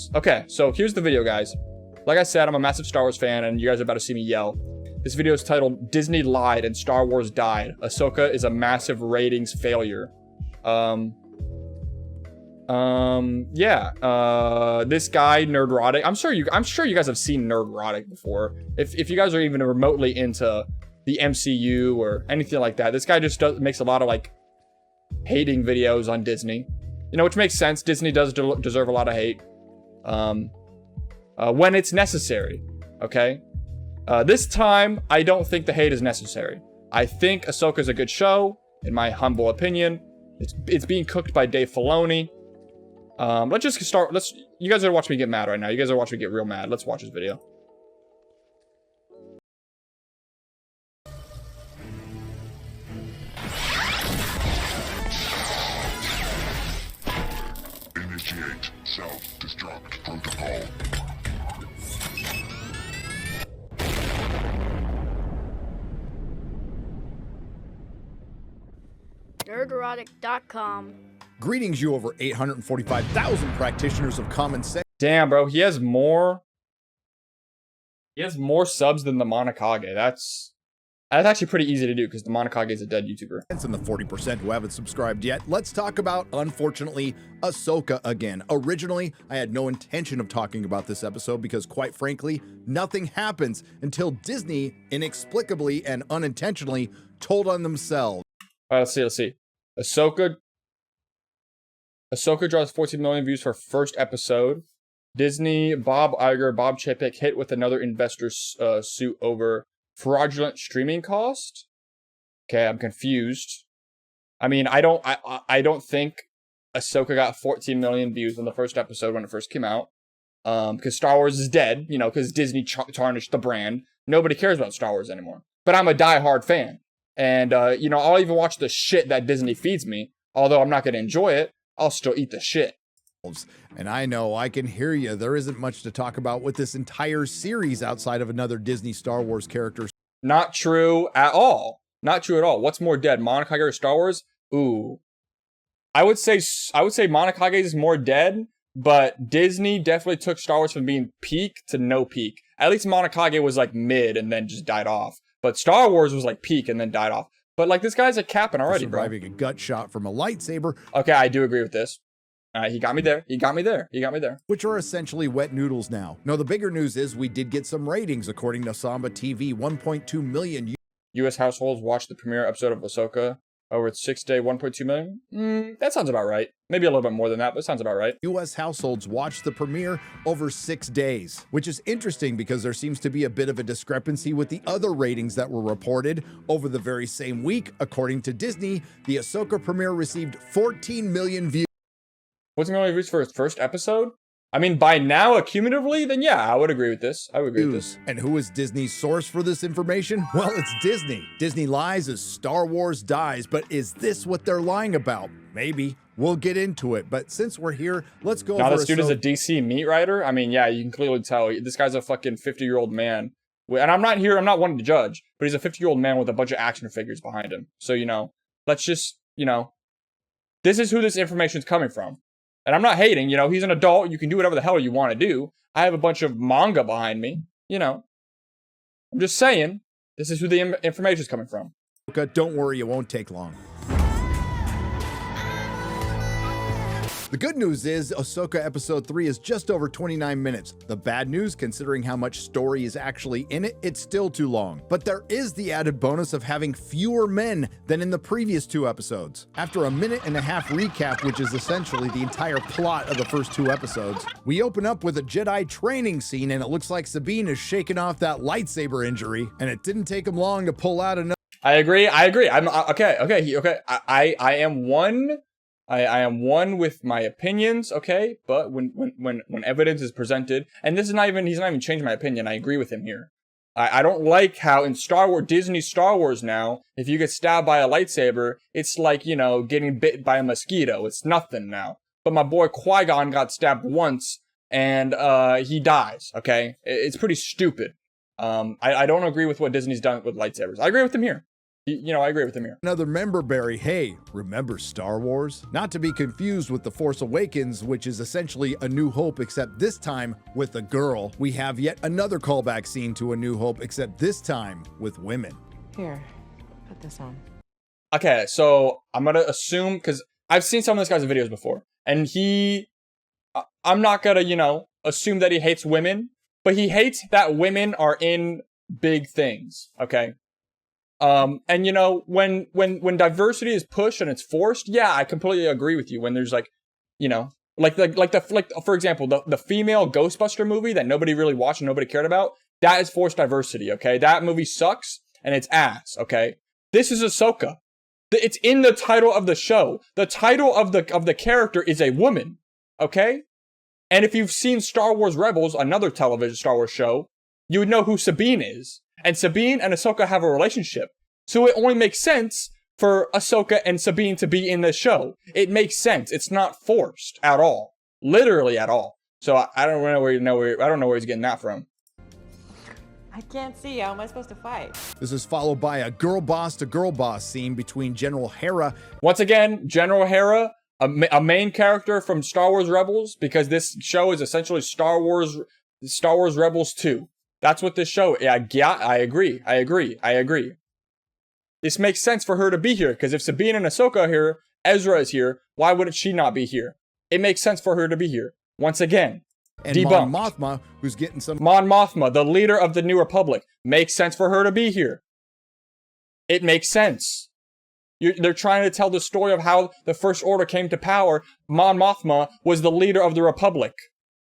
this. Okay, so here's the video, guys. Like I said, I'm a massive Star Wars fan, and you guys are about to see me yell. This video is titled Disney Lied and Star Wars Died. Ahsoka is a massive ratings failure. This guy, Nerdrotic. I'm sure you guys have seen Nerdrotic before. If you guys are even remotely into the MCU or anything like that, this guy just makes a lot of like hating videos on Disney. You know, which makes sense. Disney does deserve a lot of hate. When it's necessary, okay? This time, I don't think the hate is necessary. I think Ahsoka's a good show, in my humble opinion. It's being cooked by Dave Filoni. Let's just start. You guys are watching me get mad right now. You guys are watching me get real mad. Let's watch this video. Initiate self-destruct protocol. Nerdrotic.com. Greetings, you over 845,000 practitioners of common sense. Damn, bro, he has more subs than the Monokage. That's actually pretty easy to do because the Monokage is a dead YouTuber. And the 40% who haven't subscribed yet, let's talk about, unfortunately, Ahsoka again. Originally, I had no intention of talking about this episode because, quite frankly, nothing happens until Disney inexplicably and unintentionally told on themselves. All right, let's see. Ahsoka draws 14 million views for first episode. Disney, Bob Chapek hit with another investor suit over fraudulent streaming cost. Okay, I'm confused. I mean, I don't think Ahsoka got 14 million views on the first episode when it first came out. Because Star Wars is dead, you know, because Disney tarnished the brand. Nobody cares about Star Wars anymore. But I'm a diehard fan. And, you know, I'll even watch the shit that Disney feeds me. Although I'm not going to enjoy it, I'll still eat the shit. And I know, I can hear you. There isn't much to talk about with this entire series outside of another Disney Star Wars character. Not true at all. Not true at all. What's more dead, Monokage or Star Wars? Ooh. I would say Monokage is more dead, but Disney definitely took Star Wars from being peak to no peak. At least Monokage was like mid and then just died off. But Star Wars was like peak and then died off. But like this guy's like capping already, bro. Surviving a gut shot from a lightsaber. Okay, I do agree with this. He got me there. Which are essentially wet noodles now. No, the bigger news is we did get some ratings according to Samba TV. 1.2 million. U.S. households watched the premiere episode of Ahsoka over its 6-day, 1.2 million. That sounds about right. Maybe a little bit more than that, but it sounds about right. U.S. households watched the premiere over 6 days, which is interesting because there seems to be a bit of a discrepancy with the other ratings that were reported over the very same week. According to Disney, the Ahsoka premiere received 14 million views. 14 million views for its first episode? I mean, by now, accumulatively, then yeah, I would agree with this. And who is Disney's source for this information? Well, it's Disney. Disney lies as Star Wars dies, but is this what they're lying about? Maybe. We'll get into it, but since we're here, let's go over... Now this dude is a DC meat writer? I mean, yeah, you can clearly tell. This guy's a fucking 50-year-old man. And I'm not one to judge, but he's a 50-year-old man with a bunch of action figures behind him. So, you know, let's just, you know, this is who this information's coming from. And I'm not hating, you know, he's an adult. You can do whatever the hell you want to do. I have a bunch of manga behind me, you know. I'm just saying, this is who the information's coming from. Okay, don't worry, it won't take long. The good news is Ahsoka episode 3 is just over 29 minutes. The bad news, considering how much story is actually in it, it's still too long. But there is the added bonus of having fewer men than in the previous 2 episodes. After a 1.5-minute recap, which is essentially the entire plot of the first 2 episodes, we open up with a Jedi training scene and it looks like Sabine is shaking off that lightsaber injury, and it didn't take him long to pull out another. I agree. I'm okay. I am one. I am one with my opinions, okay? But when evidence is presented, and this is not even, he's not even changed my opinion. I agree with him here. I don't like how in Star Wars, Disney Star Wars now, if you get stabbed by a lightsaber, it's like, you know, getting bit by a mosquito. It's nothing now. But my boy Qui-Gon got stabbed once, and he dies, okay? It's pretty stupid. I don't agree with what Disney's done with lightsabers. I agree with them here. I agree with him here. Another member berry. Hey, remember Star Wars? Not to be confused with The Force Awakens, which is essentially A New Hope, except this time with a girl. We have yet another callback scene to A New Hope, except this time with women. Here, put this on. Okay, so I'm gonna assume, because I've seen some of this guy's videos before, and I'm not gonna, assume that he hates women, but he hates that women are in big things, okay? And when diversity is pushed and it's forced, yeah, I completely agree with you. When there's like for example, the female Ghostbuster movie that nobody really watched and nobody cared about, that is forced diversity, okay? That movie sucks and it's ass, okay? This is Ahsoka. It's in the title of the show. The title of the character is a woman, okay? And if you've seen Star Wars Rebels, another television Star Wars show, you would know who Sabine is. And Sabine and Ahsoka have a relationship. So it only makes sense for Ahsoka and Sabine to be in this show. It makes sense. It's not forced at all. Literally at all. So I don't know where he's getting that from. I can't see. How am I supposed to fight? This is followed by a girl boss to girl boss scene between General Hera. Once again, General Hera, a main character from Star Wars Rebels, because this show is essentially Star Wars Rebels 2. That's what this show. Yeah, I agree. This makes sense for her to be here, because if Sabine and Ahsoka are here, Ezra is here, why wouldn't she not be here? It makes sense for her to be here. Once again, and debunked. Mon Mothma, who's getting some... Mon Mothma, the leader of the New Republic. Makes sense for her to be here. It makes sense. They're trying to tell the story of how the First Order came to power. Mon Mothma was the leader of the Republic.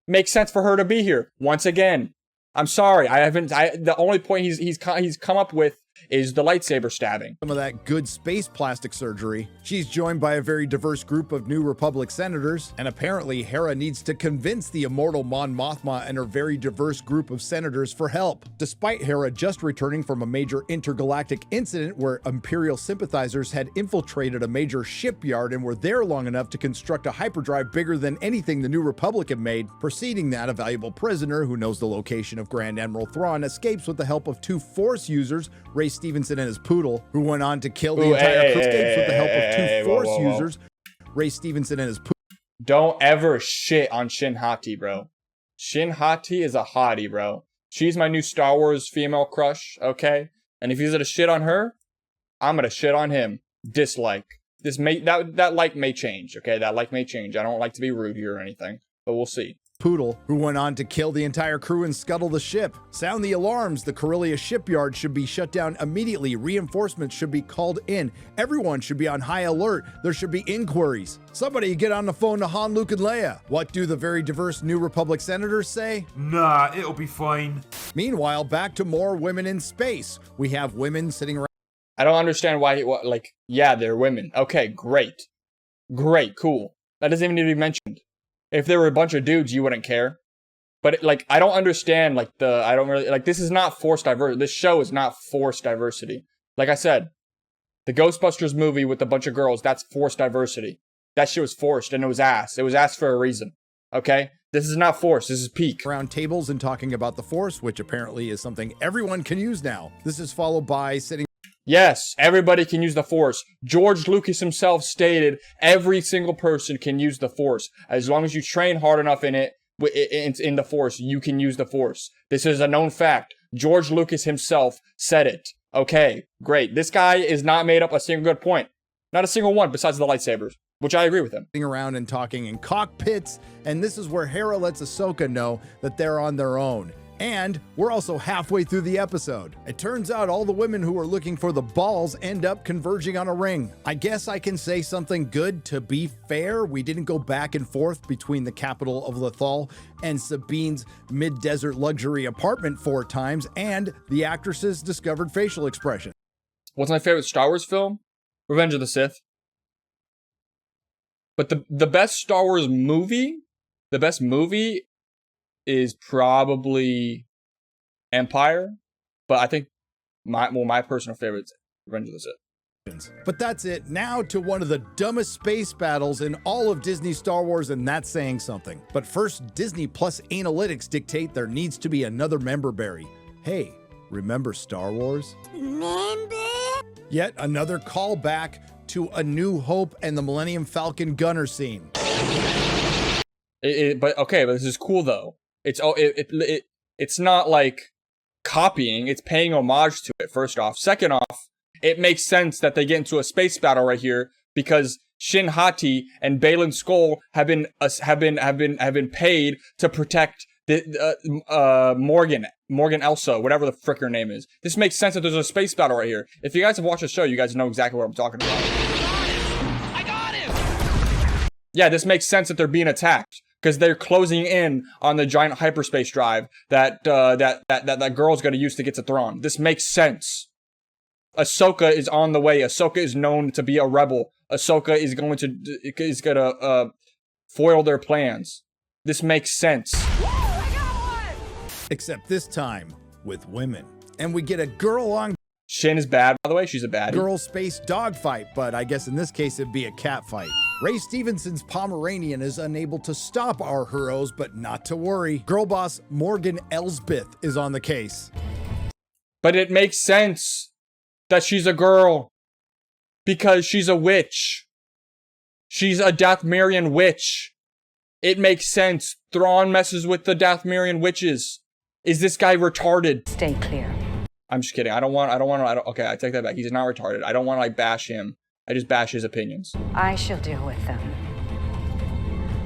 Makes sense for her to be here. Once again. I'm sorry, the only point he's come up with is the lightsaber stabbing. Some of that good space plastic surgery. She's joined by a very diverse group of New Republic senators, and apparently Hera needs to convince the immortal Mon Mothma and her very diverse group of senators for help. Despite Hera just returning from a major intergalactic incident where Imperial sympathizers had infiltrated a major shipyard and were there long enough to construct a hyperdrive bigger than anything the New Republic had made, preceding that, a valuable prisoner who knows the location of Grand Admiral Thrawn escapes with the help of two Force users, Ray Stevenson and his poodle, who went on to kill the entire crew. Escapes with the help of two Force users, Ray Stevenson and his poodle. Don't ever shit on Shin Hati, bro. Shin Hati is a hottie, bro. She's my new Star Wars female crush, okay? And if he's gonna shit on her, I'm gonna shit on him. Dislike. That like may change, okay? That like may change. I don't like to be rude here or anything, but we'll see. Poodle, who went on to kill the entire crew and scuttle the ship. Sound the alarms. The Corellia shipyard should be shut down immediately. Reinforcements should be called in. Everyone should be on high alert. There should be inquiries. Somebody get on the phone to Han, Luke, and Leia. What do the very diverse New Republic senators say? Nah, it'll be fine. Meanwhile, back to more women in space. We have women sitting around. I don't understand why, yeah, they're women. Okay, great. Great, cool. That doesn't even need to be mentioned. If there were a bunch of dudes, you wouldn't care. But, I don't understand, this is not forced diversity. This show is not forced diversity. Like I said, the Ghostbusters movie with a bunch of girls, that's forced diversity. That shit was forced, and it was ass. It was ass for a reason. Okay? This is not forced. This is peak. Around tables and talking about the Force, which apparently is something everyone can use now. This is followed by sitting... Yes, everybody can use the Force. George Lucas himself stated every single person can use the Force. As long as you train hard enough in the Force, you can use the Force. This is a known fact. George Lucas himself said it. Okay, great. This guy is not made up a single good point. Not a single one besides the lightsabers, which I agree with him. Around and talking in cockpits, and this is where Hera lets Ahsoka know that they're on their own. And we're also halfway through the episode. It turns out all the women who are looking for the balls end up converging on a ring. I guess I can say something good to be fair. We didn't go back and forth between the capital of Lothal and Sabine's mid-desert luxury apartment 4 times, and the actress's discovered facial expression. What's my favorite Star Wars film? Revenge of the Sith. But the best Star Wars movie, is probably Empire, but I think my personal favorite is Revenge of the Sith. But that's it. Now to one of the dumbest space battles in all of Disney Star Wars, and that's saying something. But first, Disney Plus analytics dictate there needs to be another member berry. Hey, remember Star Wars? Remember? Yet another callback to A New Hope and the Millennium Falcon gunner scene. But this is cool though. It's not like copying. It's paying homage to it. First off, second off, it makes sense that they get into a space battle right here because Shin Hati and Balin Skull have been paid to protect the Morgan Elsa, whatever the frick her name is. This makes sense that there's a space battle right here. If you guys have watched the show, you guys know exactly what I'm talking about. I got him. Yeah, this makes sense that they're being attacked because they're closing in on the giant hyperspace drive that girl's gonna use to get to Thrawn. This makes sense. Ahsoka is on the way. Ahsoka is known to be a rebel. Ahsoka is gonna foil their plans. This makes sense. Except this time with women. And we get a girl on Shin is bad, by the way. She's a baddie. girl space dogfight, but I guess in this case it'd be a cat fight. Ray Stevenson's Pomeranian is unable to stop our heroes, but not to worry. Girl boss Morgan Elsbeth is on the case. But it makes sense that she's a girl because she's a witch. She's a Dathmerian witch. It makes sense. Thrawn messes with the Dathmerian witches. Is this guy retarded? Stay clear. I'm just kidding. Okay, I take that back. He's not retarded. I don't want to like bash him. I just bash his opinions. I shall deal with them.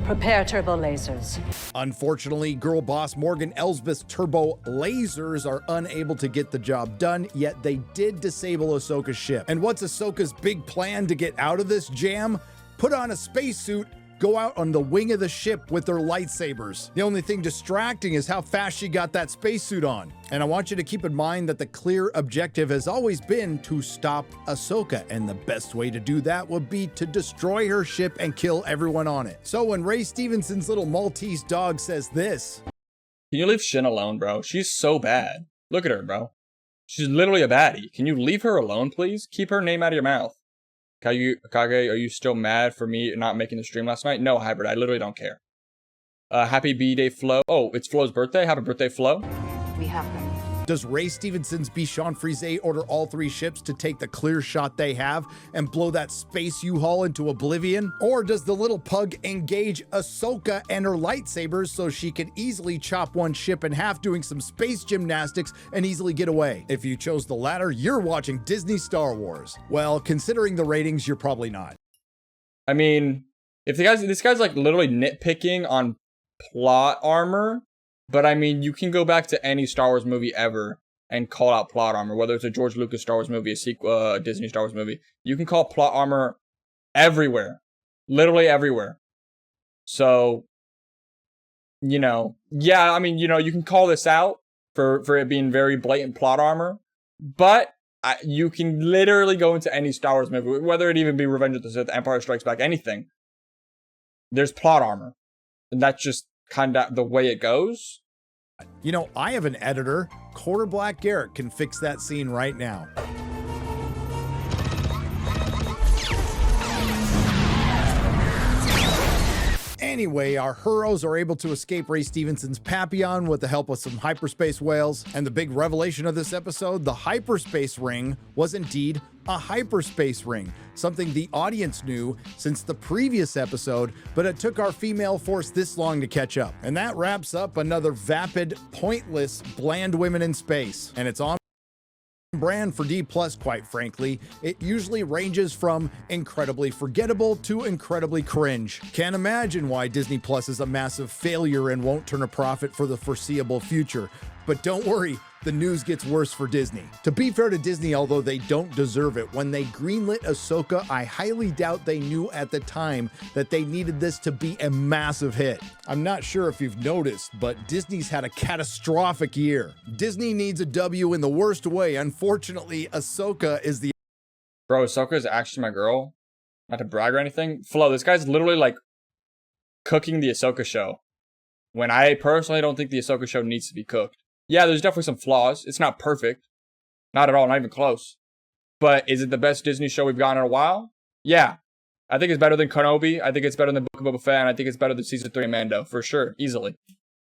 Prepare turbo lasers. Unfortunately, girl boss Morgan Elsbeth's turbo lasers are unable to get the job done, yet they did disable Ahsoka's ship. And what's Ahsoka's big plan to get out of this jam? Put on a spacesuit, go out on the wing of the ship with their lightsabers. The only thing distracting is how fast she got that spacesuit on. And I want you to keep in mind that the clear objective has always been to stop Ahsoka, and the best way to do that would be to destroy her ship and kill everyone on it. So when Ray Stevenson's little Maltese dog says this, Can you leave Shin alone, bro? She's so bad. Look at her, bro. She's literally a baddie. Can you leave her alone, please? Keep her name out of your mouth. Kage, are you still mad for me not making the stream last night? No, Hybrid, I literally don't care. Happy B-Day, Flo. Oh, it's Flo's birthday? Happy birthday, Flo. We have them. does Ray Stevenson's Bichon Frise order all 3 ships to take the clear shot they have and blow that space U-Haul into oblivion? Or does the little pug engage Ahsoka and her lightsabers so she can easily chop one ship in half doing some space gymnastics and easily get away? If you chose the latter, you're watching Disney Star Wars. Well, considering the ratings, you're probably not. I mean, if this guy's like literally nitpicking on plot armor, but I mean, you can go back to any Star Wars movie ever and call out plot armor, whether it's a George Lucas Star Wars movie, a sequel, a Disney Star Wars movie. You can call plot armor everywhere, literally everywhere. So, you know, yeah, I mean, you know, you can call this out for it being very blatant plot armor, but you can literally go into any Star Wars movie, whether it even be Revenge of the Sith, Empire Strikes Back, anything. There's plot armor, and that's just kind of the way it goes. You know, I have an editor. Quarter Black Garrett can fix that scene right now. Anyway, our heroes are able to escape Ray Stevenson's Papillon with the help of some hyperspace whales. And the big revelation of this episode, the hyperspace ring was indeed a hyperspace ring, something the audience knew since the previous episode, but it took our female force this long to catch up. And that wraps up another vapid, pointless, bland women in space. And it's on brand for D+, quite frankly. It usually ranges from incredibly forgettable to incredibly cringe. Can't imagine why Disney Plus is a massive failure and won't turn a profit for the foreseeable future. But don't worry, the news gets worse for Disney. To be fair to Disney, although they don't deserve it, when they greenlit Ahsoka, I highly doubt they knew at the time that they needed this to be a massive hit. I'm not sure if you've noticed, but Disney's had a catastrophic year. Disney needs a W in the worst way. Unfortunately, Ahsoka is the... Bro, Ahsoka is actually my girl. Not to brag or anything. Flo, this guy's literally like cooking the Ahsoka show, when I personally don't think the Ahsoka show needs to be cooked. Yeah, there's definitely some flaws. It's not perfect. Not at all, not even close. But is it the best Disney show we've gotten in a while? Yeah. I think it's better than Kenobi. I think it's better than Book of Boba Fett. And I think it's better than Season 3 Mando, for sure. Easily.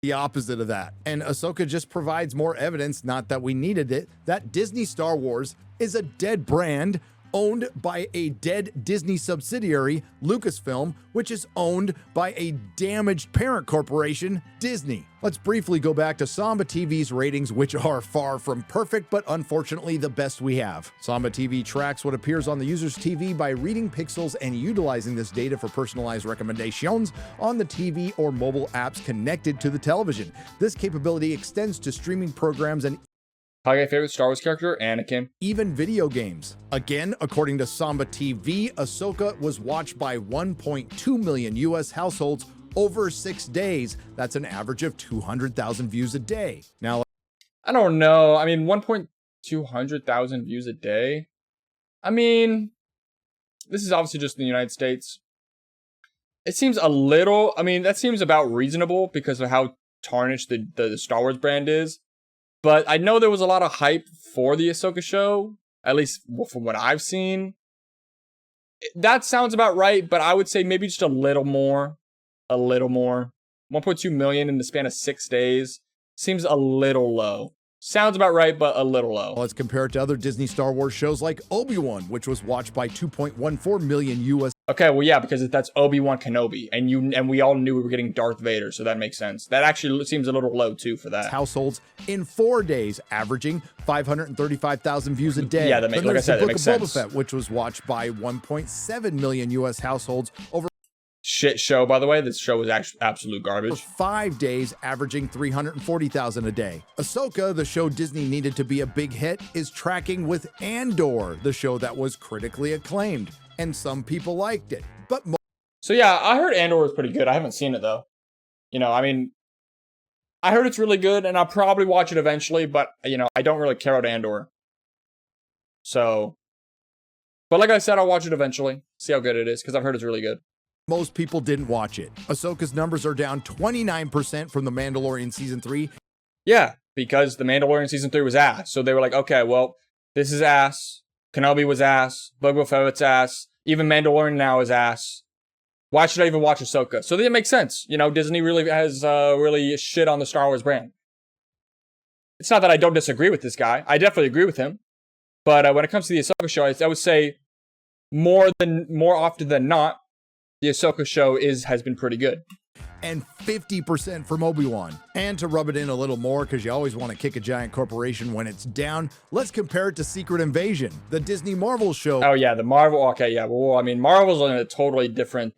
The opposite of that. And Ahsoka just provides more evidence, not that we needed it, that Disney Star Wars is a dead brand owned by a dead Disney subsidiary, Lucasfilm, which is owned by a damaged parent corporation, Disney. Let's briefly go back to Samba TV's ratings, which are far from perfect, but unfortunately the best we have. Samba TV tracks what appears on the user's TV by reading pixels and utilizing this data for personalized recommendations on the TV or mobile apps connected to the television. This capability extends to streaming programs and Favorite Star Wars character? Anakin. even video games. Again, according to Samba TV, Ahsoka was watched by 1.2 million US households over 6 days. That's an average of 200,000 views a day. Now, I don't know. I mean, 1,200,000 views a day. I mean, this is obviously just in the United States. It seems a little, I mean, that seems about reasonable because of how tarnished the Star Wars brand is. But I know there was a lot of hype for the Ahsoka show, at least from what I've seen. That sounds about right, but I would say maybe just a little more. A little more. 1.2 million in the span of 6 days seems a little low. Sounds about right, but a little low. let's compare it to other Disney Star Wars shows like Obi-Wan, which was watched by 2.14 million US Okay, well, yeah, because that's Obi-Wan Kenobi, and we all knew we were getting Darth Vader, so that makes sense. That actually seems a little low, too, for that. households in 4 days, averaging 535,000 views a day. Yeah, that makes, Then like I there's said, the that Book makes of Boba sense. Fett, which was watched by 1.7 million US households over Shit show, by the way. This show was actually absolute garbage. 5 days, averaging 340,000 a day. Ahsoka, the show Disney needed to be a big hit, is tracking with Andor, the show that was critically acclaimed, and some people liked it. But So, yeah, I heard Andor was pretty good. I haven't seen it, though. You know, I mean, I heard it's really good, and I'll probably watch it eventually, but, you know, I don't really care about Andor. So, but like I said, I'll watch it eventually, see how good it is, because I've heard it's really good. most people didn't watch it. Ahsoka's numbers are down 29% from The Mandalorian Season 3. Yeah, because The Mandalorian Season 3 was ass. So they were like, okay, well, this is ass. Kenobi was ass. Boba Fett's ass. Even Mandalorian now is ass. Why should I even watch Ahsoka? So that makes sense. You know, Disney really has really shit on the Star Wars brand. It's not that I don't disagree with this guy. I definitely agree with him. But when it comes to the Ahsoka show, I would say more often than not, the Ahsoka show has been pretty good. And 50% from Obi-Wan. And to rub it in a little more, because you always want to kick a giant corporation when it's down, let's compare it to Secret Invasion, the Disney Marvel show. Oh yeah, the Marvel. Okay, yeah. Well, I mean, Marvel's a totally different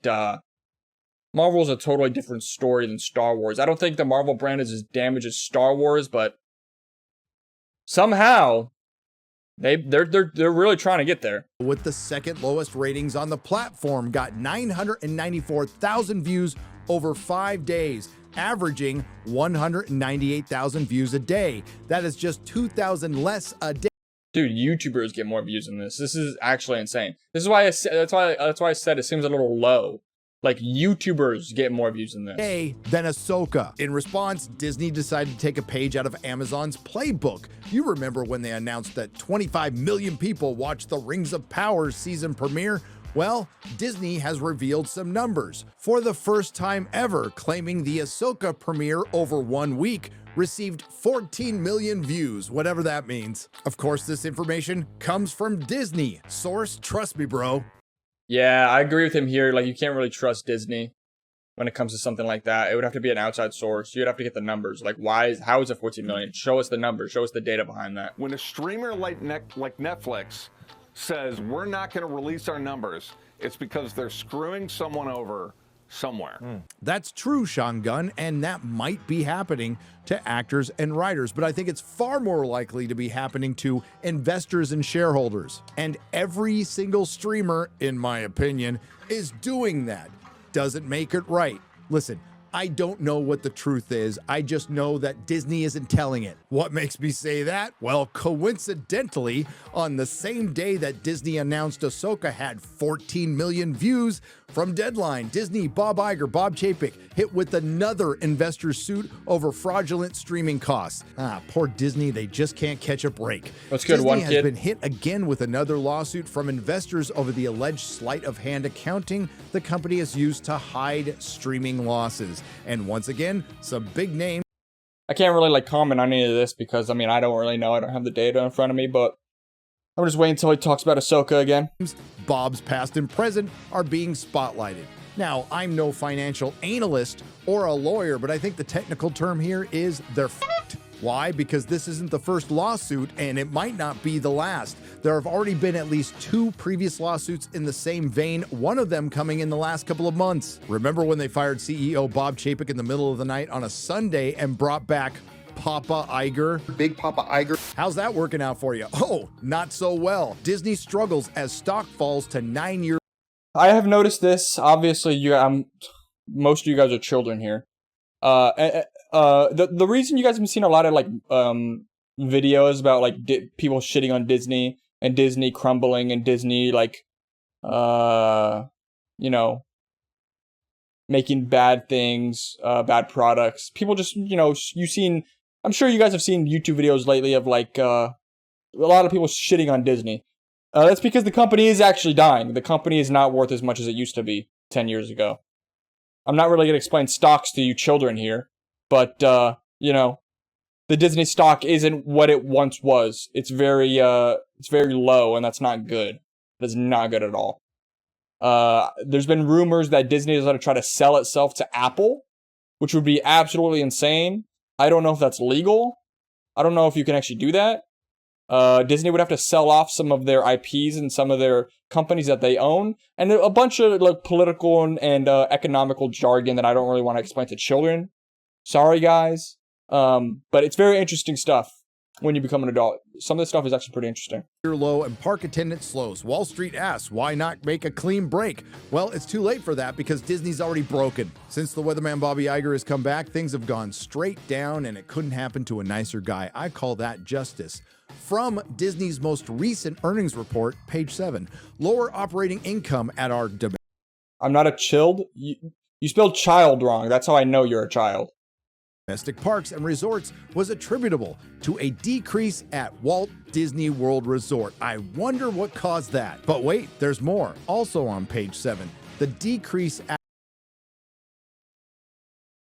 story than Star Wars. I don't think the Marvel brand is as damaged as Star Wars, but somehow they're really trying to get there. With the second lowest ratings on the platform, got 994,000 views over 5 days, averaging 198,000 views a day. That is just 2,000 less a day. Dude, YouTubers get more views than this. This is actually insane. This is why that's why I said it seems a little low. Like, YouTubers get more views than this. Than Ahsoka. In response, Disney decided to take a page out of Amazon's playbook. You remember when they announced that 25 million people watched the Rings of Power season premiere? Well, Disney has revealed some numbers. For the first time ever, claiming the Ahsoka premiere over 1 week received 14 million views, whatever that means. Of course, this information comes from Disney. Source, trust me, bro. Yeah, I agree with him here. Like, you can't really trust Disney when it comes to something like that. It would have to be an outside source. You'd have to get the numbers. Like, how is it 14 million? Show us the numbers. Show us the data behind that. When a streamer like Netflix says we're not going to release our numbers, it's because they're screwing someone over somewhere. That's true, Sean Gunn, and that might be happening to actors and writers, but I think it's far more likely to be happening to investors and shareholders. And every single streamer, in my opinion, is doing that. Doesn't make it right. Listen, I don't know what the truth is. I just know that Disney isn't telling it. What makes me say that? Well, coincidentally, on the same day that Disney announced Ahsoka had 14 million views from Deadline, Disney, Bob Iger, Bob Chapek hit with another investor suit over fraudulent streaming costs. Poor Disney, they just can't catch a break. That's good, Disney one has kid. been hit again with another lawsuit from investors over the alleged sleight of hand accounting the company has used to hide streaming losses. And once again, some big names. I can't really, like, comment on any of this because, I mean, I don't really know. I don't have the data in front of me, but I'm just waiting until he talks about Ahsoka again. Bob's past and present are being spotlighted. Now, I'm no financial analyst or a lawyer, but I think the technical term here is they're f***ed. Why? Because this isn't the first lawsuit, and it might not be the last. There have already been at least 2 previous lawsuits in the same vein, one of them coming in the last couple of months. Remember when they fired CEO Bob Chapek in the middle of the night on a Sunday and brought back Papa Iger? Big Papa Iger. How's that working out for you? Oh, not so well. Disney struggles as stock falls to 9-year. I have noticed this. Obviously, most of you guys are children here. The reason you guys have been seeing a lot of like videos about like people shitting on Disney and Disney crumbling and Disney like making bad things, bad products. People just I'm sure you guys have seen YouTube videos lately of like a lot of people shitting on Disney. That's because the company is actually dying. The company is not worth as much as it used to be 10 years ago. I'm not really going to explain stocks to you children here, but, the Disney stock isn't what it once was. It's very low, and that's not good. That's not good at all. There's been rumors that Disney is going to try to sell itself to Apple, which would be absolutely insane. I don't know if that's legal. I don't know if you can actually do that. Disney would have to sell off some of their IPs and some of their companies that they own, and a bunch of like political and economical jargon that I don't really want to explain to children. Sorry, guys. But it's very interesting stuff when you become an adult. Some of this stuff is actually pretty interesting. Low and park attendance slows. Wall Street asks, why not make a clean break? Well, it's too late for that because Disney's already broken. Since the weatherman Bobby Iger has come back, things have gone straight down, and it couldn't happen to a nicer guy. I call that justice. From Disney's most recent earnings report, page 7, lower operating income at our I'm not a chilled. You spelled child wrong. That's how I know you're a child. domestic parks and resorts was attributable to a decrease at Walt Disney World Resort. I wonder what caused that. But wait, there's more. Also on page 7, the decrease at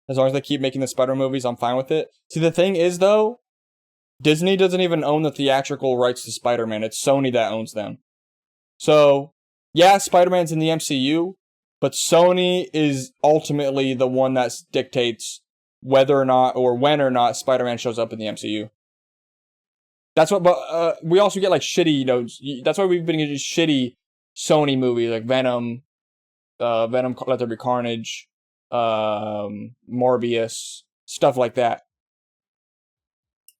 As long as they keep making the Spider movies, I'm fine with it. See, the thing is, though, Disney doesn't even own the theatrical rights to Spider-Man. It's Sony that owns them. So, yeah, Spider-Man's in the MCU, but Sony is ultimately the one that dictates whether or not, or when or not, Spider-Man shows up in the MCU. That's what, but we also get like shitty, that's why we've been getting shitty Sony movies, like Venom, Let There Be Carnage, Morbius, stuff like that.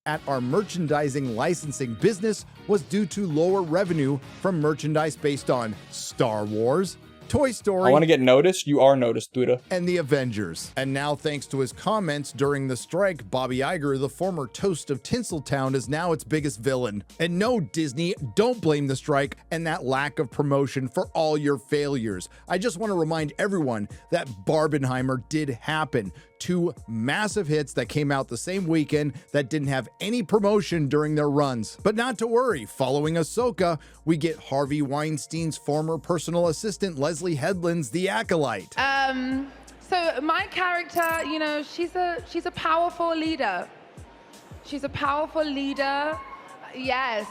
At our merchandising licensing business was due to lower revenue from merchandise based on Star Wars, Toy Story. I want to get noticed. You are noticed, Duda. And the Avengers. And now, thanks to his comments during the strike, Bobby Iger, the former toast of Tinseltown, is now its biggest villain. And no, Disney, don't blame the strike and that lack of promotion for all your failures. I just want to remind everyone that Barbenheimer did happen. 2 massive hits that came out the same weekend that didn't have any promotion during their runs. But not to worry, following Ahsoka, we get Harvey Weinstein's former personal assistant, Leslie Headland's The Acolyte. So my character, she's a powerful leader. She's a powerful leader. Yes.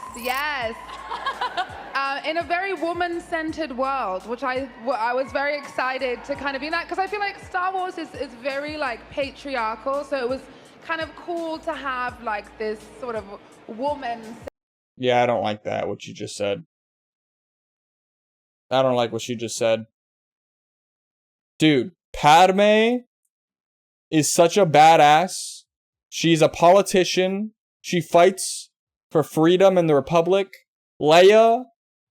In a very woman-centered world, which I was very excited to kind of be in that, because I feel like Star Wars is very like patriarchal, so it was kind of cool to have like this sort of woman. Yeah, I don't like that, what you just said. I don't like what she just said. Dude, Padme is such a badass. She's a politician. She fights for freedom in the Republic. Leia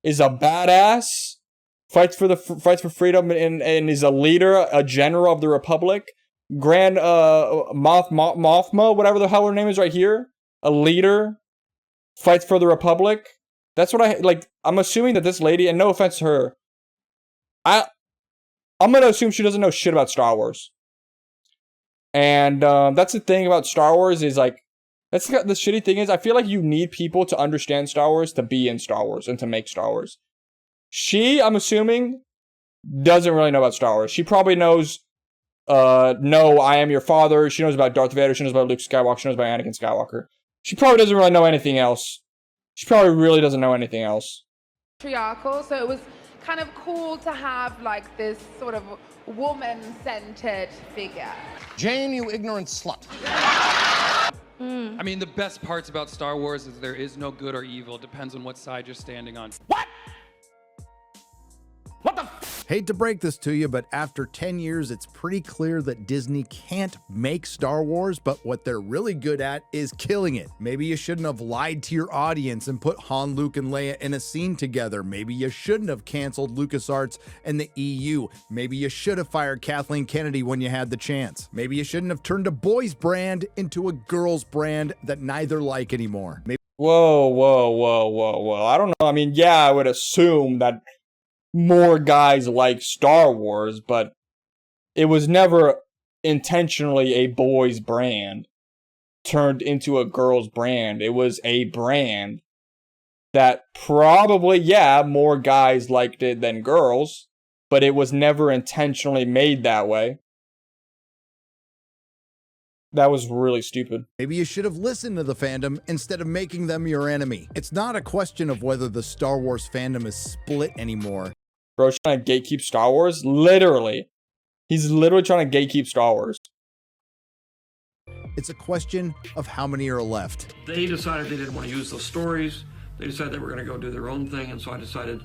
is a badass, fights for freedom and is a leader, a general of the Republic. Grand Mothma, whatever the hell her name is right here, a leader, fights for the Republic. That's what I like. I'm assuming that this lady, and no offense to her, I'm gonna assume she doesn't know shit about Star Wars. And that's the thing about Star Wars is like, the shitty thing is, I feel like you need people to understand Star Wars to be in Star Wars and to make Star Wars. She, I'm assuming, doesn't really know about Star Wars. She probably knows, no, I am your father. She knows about Darth Vader. She knows about Luke Skywalker. She knows about Anakin Skywalker. She probably doesn't really know anything else. She probably really doesn't know anything else. Patriarchal, so it was kind of cool to have like this sort of woman-centered figure. Jane, you ignorant slut. I mean, the best parts about Star Wars is there is no good or evil. It depends on what side you're standing on. Hate to break this to you, but after 10 years, it's pretty clear that Disney can't make Star Wars, but what they're really good at is killing it. Maybe you shouldn't have lied to your audience and put Han, Luke, and Leia in a scene together. Maybe you shouldn't have canceled LucasArts and the EU. Maybe you should have fired Kathleen Kennedy when you had the chance. Maybe you shouldn't have turned a boys brand into a girls brand that neither like anymore. Maybe Whoa. I don't know. I mean, yeah, I would assume that more guys like Star Wars, but it was never intentionally a boys brand turned into a girls brand. It was a brand that probably, yeah, more guys liked it than girls, but it was never intentionally made that way. That was really stupid. Maybe you should have listened to the fandom instead of making them your enemy. It's not a question of whether the Star Wars fandom is split anymore. Bro's trying to gatekeep Star Wars? Literally. He's literally trying to gatekeep Star Wars. It's a question of how many are left. They decided they didn't want to use those stories. They decided they were going to go do their own thing, and so I decided,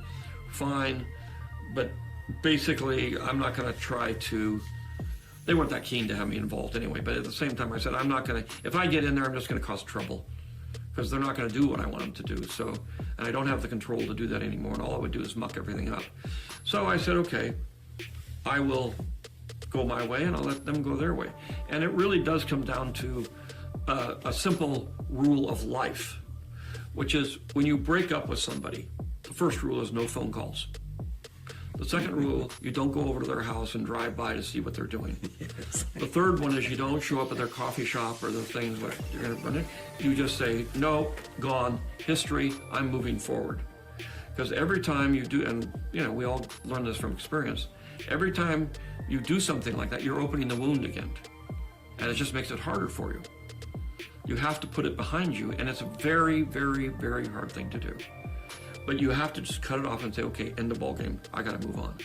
fine. But basically, I'm not going to try to... They weren't that keen to have me involved anyway, but at the same time I said, I'm not going to... If I get in there, I'm just going to cause trouble. Because they're not going to do what I want them to do. So, and I don't have the control to do that anymore, and all I would do is muck everything up. So I said, okay, I will go my way, and I'll let them go their way. And it really does come down to a simple rule of life, which is when you break up with somebody, the first rule is no phone calls. The second rule, you don't go over to their house and drive by to see what they're doing. The third one is you don't show up at their coffee shop or the things that you're going to run it. You just say, no, gone, history, I'm moving forward. Because every time you do, and you know, we all learn this from experience, every time you do something like that, you're opening the wound again. And it just makes it harder for you. You have to put it behind you, and it's a very, very, very hard thing to do. But you have to just cut it off and say, okay, end the ball game. I got to move on.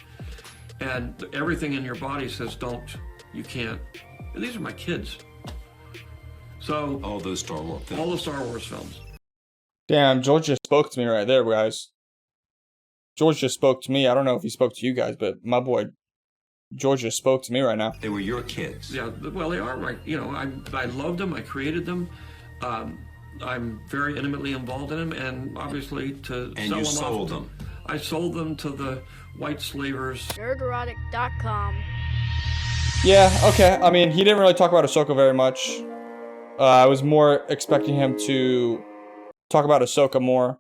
And everything in your body says, don't, you can't. These are my kids. So All those Star Wars films. all the Star Wars films. Damn, George just spoke to me right there, guys. George just spoke to me. I don't know if he spoke to you guys, but my boy, George just spoke to me right now. They were your kids. Yeah, well, they are right. You know, I loved them. I created them. I'm very intimately involved in them, and obviously to And sell you them sold off, them. I sold them to the white slavers. Nerderotic.com. Yeah, okay. I mean, he didn't really talk about Ahsoka very much. I was more expecting him to talk about Ahsoka more.